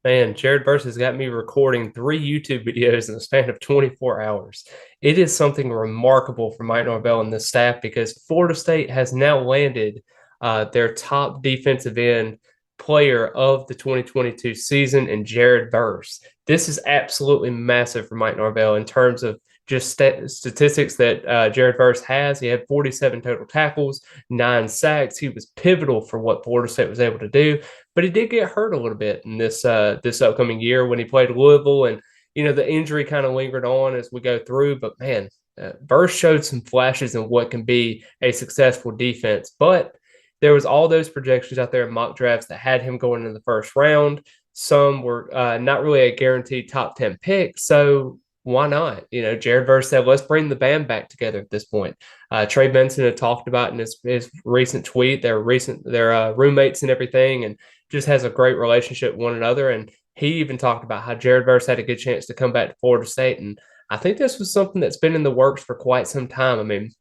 Man, Jared Verse has got me recording 3 YouTube videos in the span of 24 hours. It is something remarkable for Mike Norvell and the staff because Florida State has now landed their top defensive end player of the 2022 season in Jared Verse. This is absolutely massive for Mike Norvell in terms of just statistics that Jared Verse has. He had 47 total tackles, 9 sacks. He was pivotal for what Florida State was able to do, but he did get hurt a little bit in this upcoming year when he played Louisville, and the injury kind of lingered on as we go through. But man, Verse showed some flashes in what can be a successful defense. But there was all those projections out there in mock drafts that had him going in the first round. Some were not really a guaranteed top 10 pick, so why not? Jared Verse said, let's bring the band back together at this point. Trey Benson had talked about in his recent tweet, their roommates and everything, and just has a great relationship with one another. And he even talked about how Jared Verse had a good chance to come back to Florida State. And I think this was something that's been in the works for quite some time. I mean,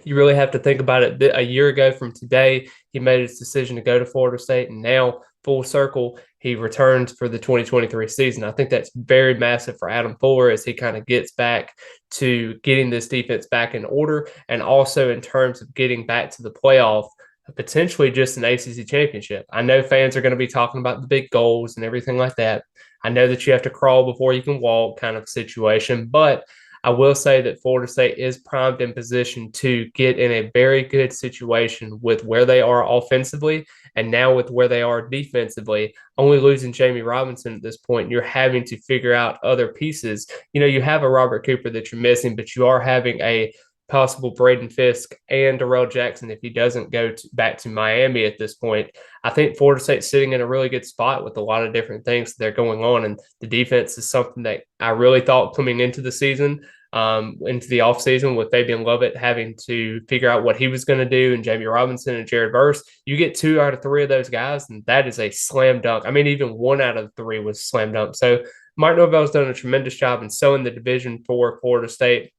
you really have to think about it. A year ago from today, he made his decision to go to Florida State, and now full circle, he returns for the 2023 season. I think that's very massive for Adam Fuller as he kind of gets back to getting this defense back in order, and also in terms of getting back to the playoff, potentially just an ACC championship. I know fans are going to be talking about the big goals and everything like that. I know that you have to crawl before you can walk kind of situation, but I will say that Florida State is primed in position to get in a very good situation with where they are offensively and now with where they are defensively. Only losing Jamie Robinson at this point, you're having to figure out other pieces. You have a Robert Cooper that you're missing, but you are having a possible Braden Fisk and Darrell Jackson if he doesn't go back to Miami at this point. I think Florida State's sitting in a really good spot with a lot of different things that are going on, and the defense is something that I really thought coming into the season, into the offseason, with Fabian Lovett having to figure out what he was going to do, and Jamie Robinson and Jared Verse, you get 2 out of 3 of those guys, and that is a slam dunk. I mean, even 1 out of 3 was slam dunk. So Mike Norvell's done a tremendous job in selling the division for Florida State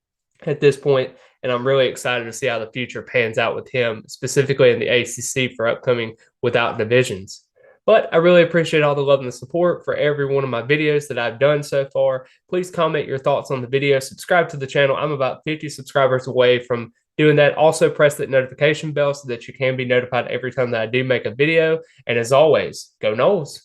at this point, and I'm really excited to see how the future pans out with him, specifically in the ACC for upcoming without divisions. But I really appreciate all the love and the support for every one of my videos that I've done so far. Please comment your thoughts on the video. Subscribe to the channel. I'm about 50 subscribers away from doing that. Also, press that notification bell so that you can be notified every time that I do make a video. And as always, go Noles.